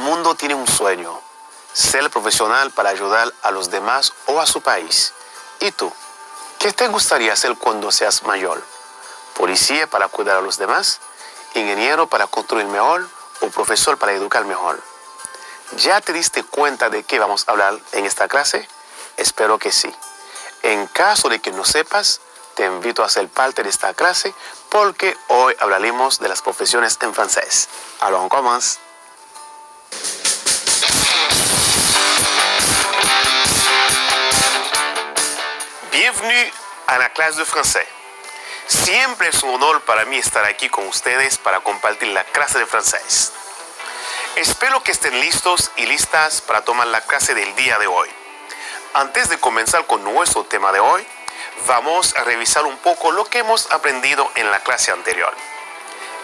mundo tiene un sueño, ser profesional para ayudar a los demás o a su país. ¿Y tú? ¿Qué te gustaría hacer cuando seas mayor? ¿Policía para cuidar a los demás? ¿Ingeniero para construir mejor? ¿O profesor para educar mejor? ¿Ya te diste cuenta de qué vamos a hablar en esta clase? Espero que sí. En caso de que no sepas, te invito a ser parte de esta clase porque hoy hablaremos de las profesiones en francés. Alors, on commence. Bienvenue a la clase de francés. Siempre es un honor para mí estar aquí con ustedes para compartir la clase de francés. Espero que estén listos y listas para tomar la clase del día de hoy. Antes de comenzar con nuestro tema de hoy, vamos a revisar un poco lo que hemos aprendido en la clase anterior.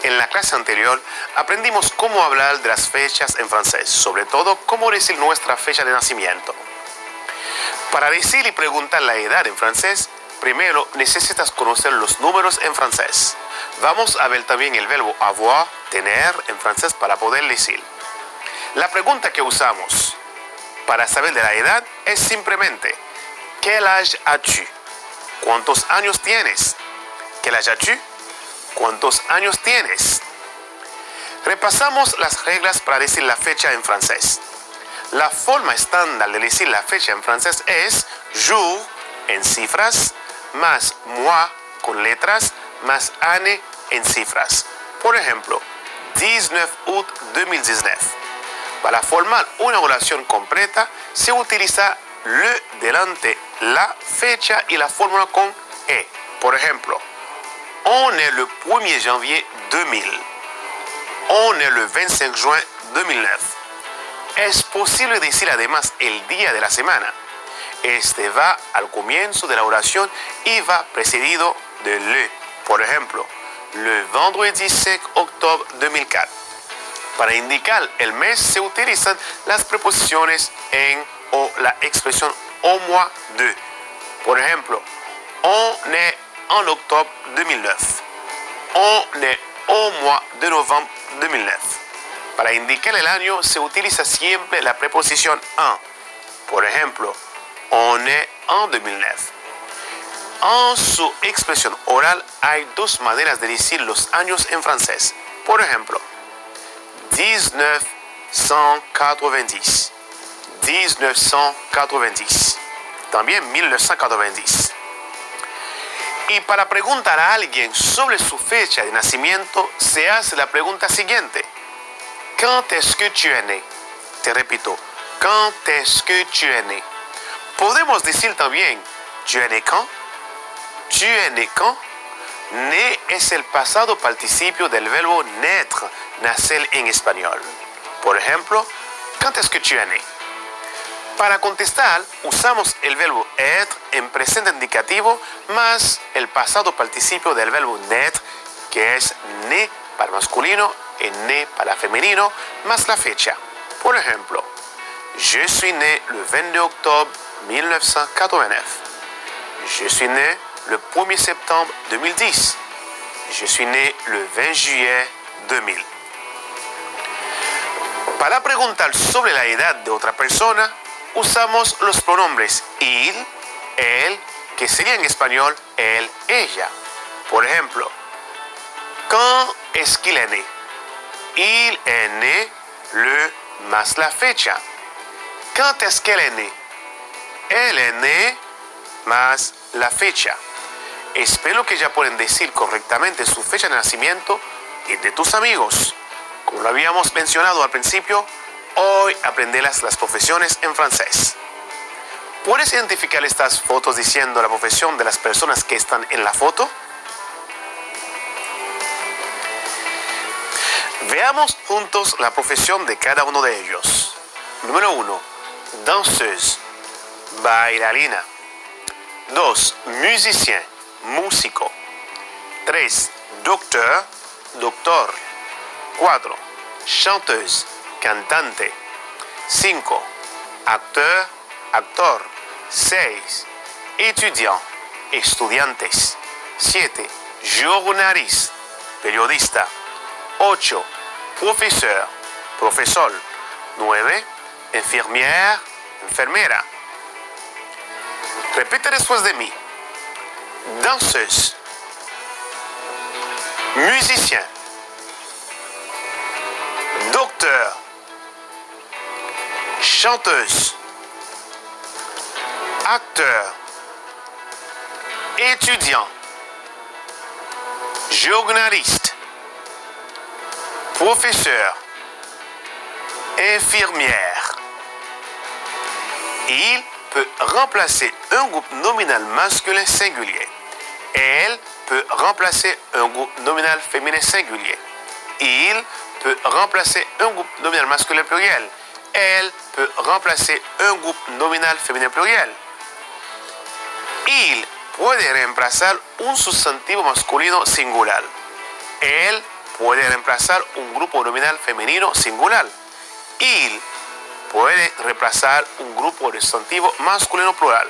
En la clase anterior aprendimos cómo hablar de las fechas en francés, sobre todo cómo decir nuestra fecha de nacimiento. Para decir y preguntar la edad en francés, primero necesitas conocer los números en francés. Vamos a ver también el verbo avoir, tener en francés para poder decir. La pregunta que usamos para saber de la edad es simplemente ¿quel âge as-tu? ¿Cuántos años tienes? ¿Quel âge as-tu? ¿Cuántos años tienes? Repasamos las reglas para decir la fecha en francés. La forma estándar de decir la fecha en francés es jour en cifras, más mois con letras, más année en cifras. Por ejemplo, 19 août 2019. Para formar una oración completa, se utiliza le delante, la fecha y la fórmula con e. Por ejemplo, on est le 1er janvier 2000. On est le 25 juin 2009. Es posible decir además el día de la semana. Este va al comienzo de la oración y va precedido de le. Por ejemplo, le vendredi 5 octobre 2004. Para indicar el mes se utilizan las preposiciones en o la expresión au mois de. Por ejemplo, on est en octobre 2009. On est au mois de novembre 2009. Para indicar el año se utiliza siempre la preposición en. Por ejemplo, on est en 2009. En su expresión oral hay dos maneras de decir los años en francés. Por ejemplo, 1990. 1990. También 1990. Y para preguntar a alguien sobre su fecha de nacimiento, se hace la pregunta siguiente. Quand est-ce que tu es né? Te repito, quand est-ce que tu es né? Podemos decir también, tu es né quand? Tu es né quand? Né es el pasado participio del verbo naître, nacer en español. Por ejemplo, quand est-ce que tu es né? Para contestar, usamos el verbo être en presente indicativo más el pasado participio del verbo naître, que es né para masculino y né para femenino, más la fecha. Por ejemplo, je suis né le 22 octobre 1989. Je suis né le 1er septembre 2010. Je suis né le 20 juillet 2000. Para preguntar sobre la edad de otra persona, usamos los pronombres il, elle, que sería en español él, ella. Por ejemplo, quand est-ce qu'il est né? Il est né le más la fecha. Quand est-ce qu'elle est née? Elle est née más la fecha. Espero que ya pueden decir correctamente su fecha de nacimiento y de tus amigos. Como lo habíamos mencionado al principio, hoy aprenderás las profesiones en francés. ¿Puedes identificar estas fotos diciendo la profesión de las personas que están en la foto? Veamos juntos la profesión de cada uno de ellos. Número 1. Danseuse, bailarina. 2. Musicien, músico. 3. Docteur, doctor. 4. Chanteuse, cantante. 5. Acteur, actor. 6. Étudiant, estudiantes. 7. Journaliste, periodista. 8. Profesor, profesor. 9. Enfermière, enfermera. Repite después de mí. Danseuse. Musicien. Docteur. Chanteuse. Acteur. Étudiant. Journaliste. Professeur. Infirmière. Il peut remplacer un groupe nominal masculin singulier. Elle peut remplacer un groupe nominal féminin singulier. Il peut remplacer un groupe nominal masculin pluriel. Elle peut remplacer un groupe nominal féminin pluriel. Il puede reemplazar un sustantivo masculino singular. Él puede reemplazar un grupo nominal femenino singular. Il puede reemplazar un grupo de sustantivo masculino plural.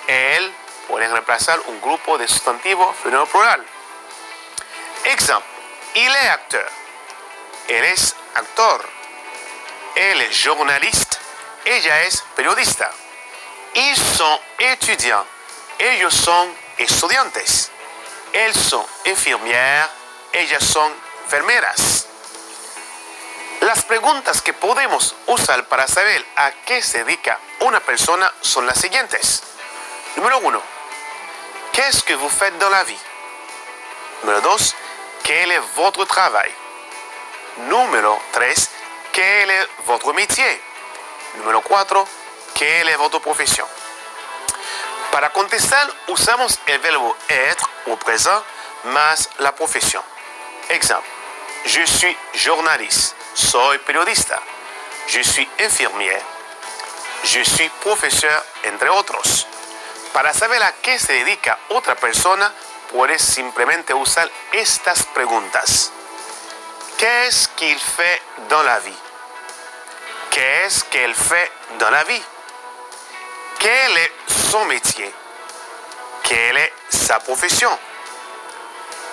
Él puede reemplazar un grupo de sustantivo femenino plural. Ejemplo, il est acteur. Él es actor. Él es journaliste. Ella es periodista. Ils sont étudiants. Ellos son estudiantes. Elles sont infirmières. Ellas son enfermeras. Las preguntas que podemos usar para saber a qué se dedica una persona son las siguientes. Número 1. Qu'est-ce que vous faites dans la vie? Número 2. Quel est votre travail? Número 3. Quel est votre métier? Número 4. Quelle est votre profesión? Para contestar usamos el verbo être au présent más la profesión. Ejemplo, je suis journaliste. Soy periodista. Je suis infirmier. Je suis profesor, entre otros. Para saber a qué se dedica otra persona, puedes simplemente usar estas preguntas. Qu'est-ce qu'il fait dans la vie? Qu'est-ce qu'elle fait dans la vie? Quel est son métier? Quelle est sa profesión?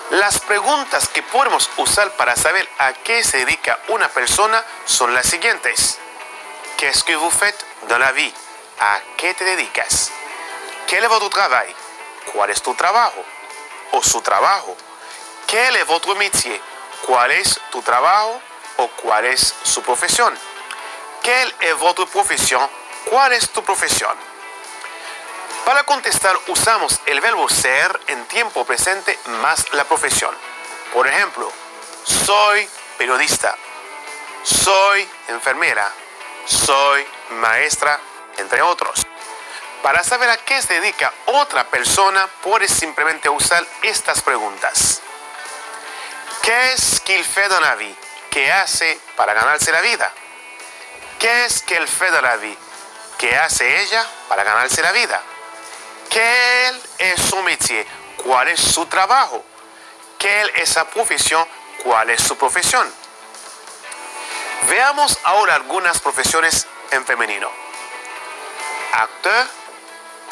Las preguntas que podemos usar para saber a qué se dedica una persona son las siguientes. Qu'est-ce que vous faites dans la vie? ¿A qué te dedicas? Quel est votre travail? ¿Cuál es tu trabajo? O su trabajo. Quel est votre métier? ¿Cuál es tu trabajo? O cuál es su profesión. Quelle est votre profesión? ¿Cuál es tu profesión? Para contestar usamos el verbo ser en tiempo presente más la profesión. Por ejemplo, soy periodista, soy enfermera, soy maestra, entre otros. Para saber a qué se dedica otra persona, puedes simplemente usar estas preguntas. Qu'est-ce qu'il fait dans la vie? ¿Qué hace para ganarse la vida? Qu'est-ce qu'elle fait dans la vie? ¿Qué hace ella para ganarse la vida? ¿Quel es su métier? ¿Cuál es su trabajo? ¿Quelle es sa profesión? ¿Cuál es su profesión? Veamos ahora algunas profesiones en femenino. Acteur,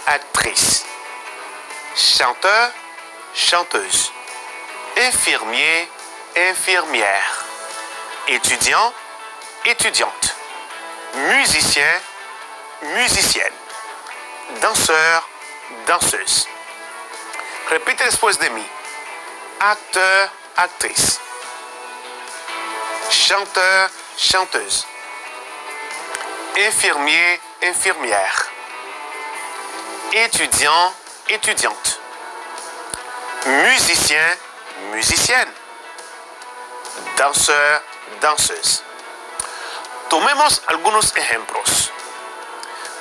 actrice. Chanteur, chanteuse. Infirmier, infirmière. Étudiant, étudiante. Musicien, musicienne. Danseur, danseuse. Repite después de mí. Acteur, actrice. Chanteur, chanteuse. Infirmier, infirmière. Étudiant, étudiante. Musicien, musicienne. Danseur, danseuse. Tomemos algunos ejemplos.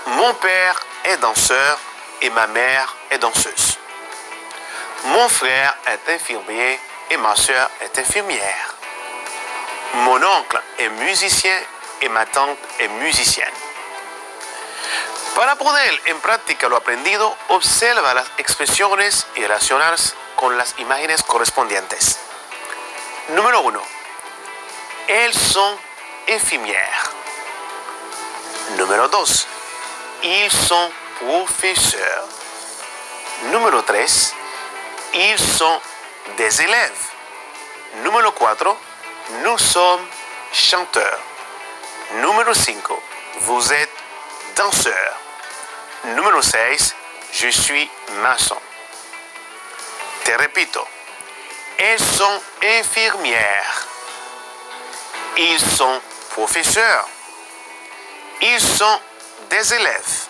Mon père est danseur et ma mère est danseuse. Mon frère est infirmier et ma soeur est infirmière. Mon oncle est musicien et ma tante est musicienne. Para poner en práctica lo aprendido, observa las expresiones y relacionarlas con las imágenes correspondientes. Número 1. Elles sont infirmières. Número 2. Ils sont professeurs. Número 3. Ils sont des élèves. Número 4. Nous sommes chanteurs. Número 5. Vous êtes danseur. Número 6. Je suis maçon. Te repito. Elles sont infirmières. Ils sont professeurs. Ils sont des élèves.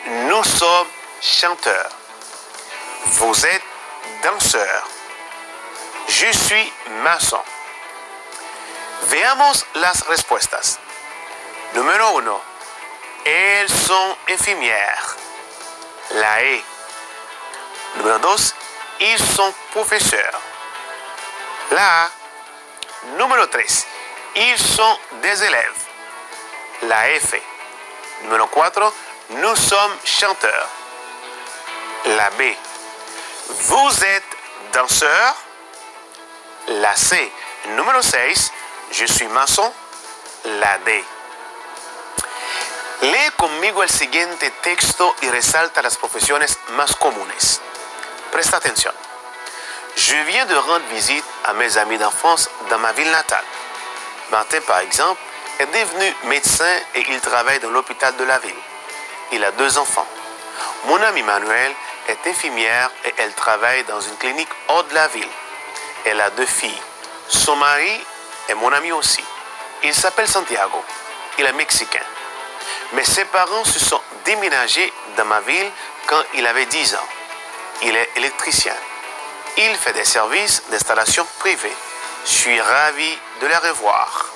Nous sommes chanteurs. Vous êtes danseur. Je suis maçon. Veamos las respuestas. Número 1. Elles sont infirmières. La E. Número 2. Ils sont professeurs. La A. Número 3. Ils sont des élèves. La F. Número 4. Nous sommes chanteurs. La B. Vous êtes danseur. La C. Número 6. Je suis maçon. La D. Lee conmigo el siguiente texto y resalta las profesiones más comunes. Presta atención. Je viens de rendre visite à mes amis d'enfance dans ma ville natale. Martin, par exemple, est devenu médecin et il travaille dans l'hôpital de la ville. Il a 2 enfants. Mon amie Manuel est infirmière et elle travaille dans une clinique hors de la ville. Elle a 2 filles. Son mari est mon ami aussi. Il s'appelle Santiago. Il est mexicain. Mais ses parents se sont déménagés dans ma ville quand il avait 10 ans. Il est électricien. Il fait des services d'installation privée. Je suis ravi de les revoir.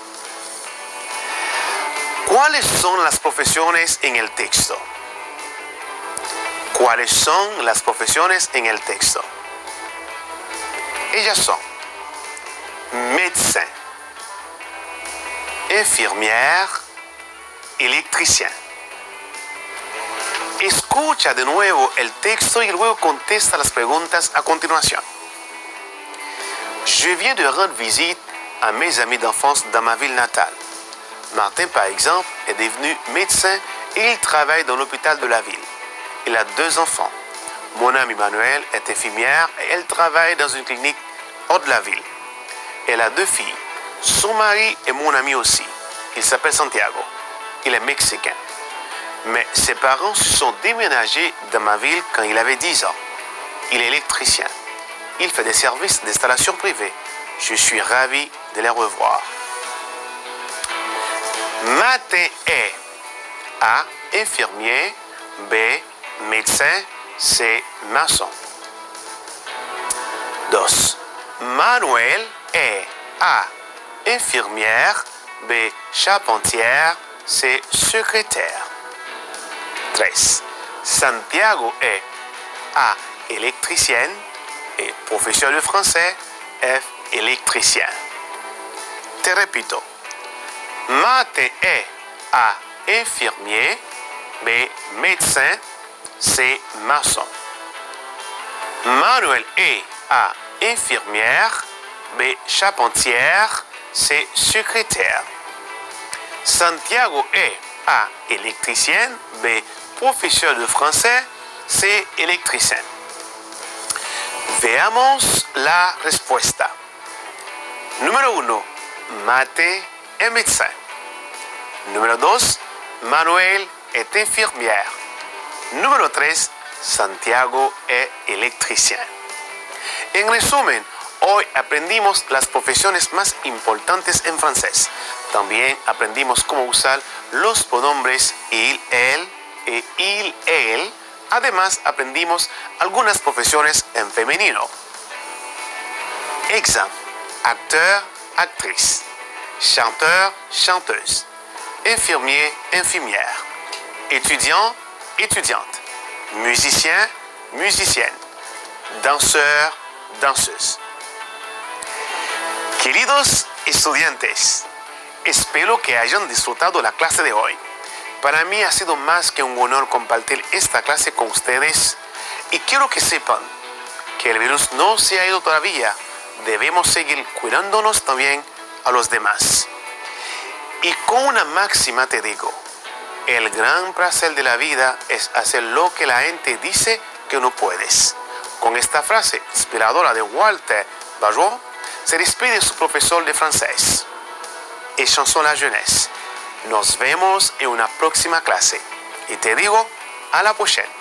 ¿Cuáles son las profesiones en el texto? ¿Cuáles son las profesiones en el texto? Ellas son médecin, infirmière, électricien. Escucha de nuevo el texto y luego contesta las preguntas a continuación. Je viens de rendre visite à mes amis d'enfance dans ma ville natale. Martin, par exemple, est devenu médecin et il travaille dans l'hôpital de la ville. Il a 2 enfants. Mon amie Manuel est infirmière et elle travaille dans une clinique hors de la ville. Elle a 2 filles. Son mari est mon ami aussi. Il s'appelle Santiago. Il est mexicain. Mais ses parents se sont déménagés dans ma ville quand il avait 10 ans. Il est électricien. Il fait des services d'installation privée. Je suis ravi de les revoir. Martin est A. Infirmier. B. Médecin. C. Maçon. 2. Manuel est A. Infirmière. B. Charpentière. C. Secrétaire. 3. Santiago est A. Électricienne et professeur de français. F. Électricien. Te repito. Martin est A. Infirmier. B. Médecin. C. Maçon. Manuel est A. Infirmière. B. Charpentière. C. Secrétaire. Santiago est A. Électricienne. B. Professeur de français. C. Électricien. Veamos la respuesta. Número 1. Martin est médecin. Número 2. Manuel est infirmière. Número 3. Santiago est électricien. En resumen, hoy aprendimos las profesiones más importantes en francés. También aprendimos cómo usar los pronombres il, elle e il, elle. Además, aprendimos algunas profesiones en femenino. Exemple. Acteur, actrice. Chanteur, chanteuse. Infirmier, infirmière. Étudiant, étudiante. Musicien, musicienne. Danseur, danseuse. Queridos estudiantes, espero que hayan disfrutado la clase de hoy. Para mí ha sido más que un honor compartir esta clase con ustedes y quiero que sepan que el virus no se ha ido todavía. Debemos seguir cuidándonos también a los demás. Y con una máxima te digo, el gran placer de la vida es hacer lo que la gente dice que no puedes. Con esta frase inspiradora de Walter Bajot, se despide su profesor de francés. Et chanson la jeunesse. Nos vemos en una próxima clase. Y te digo, a la prochaine.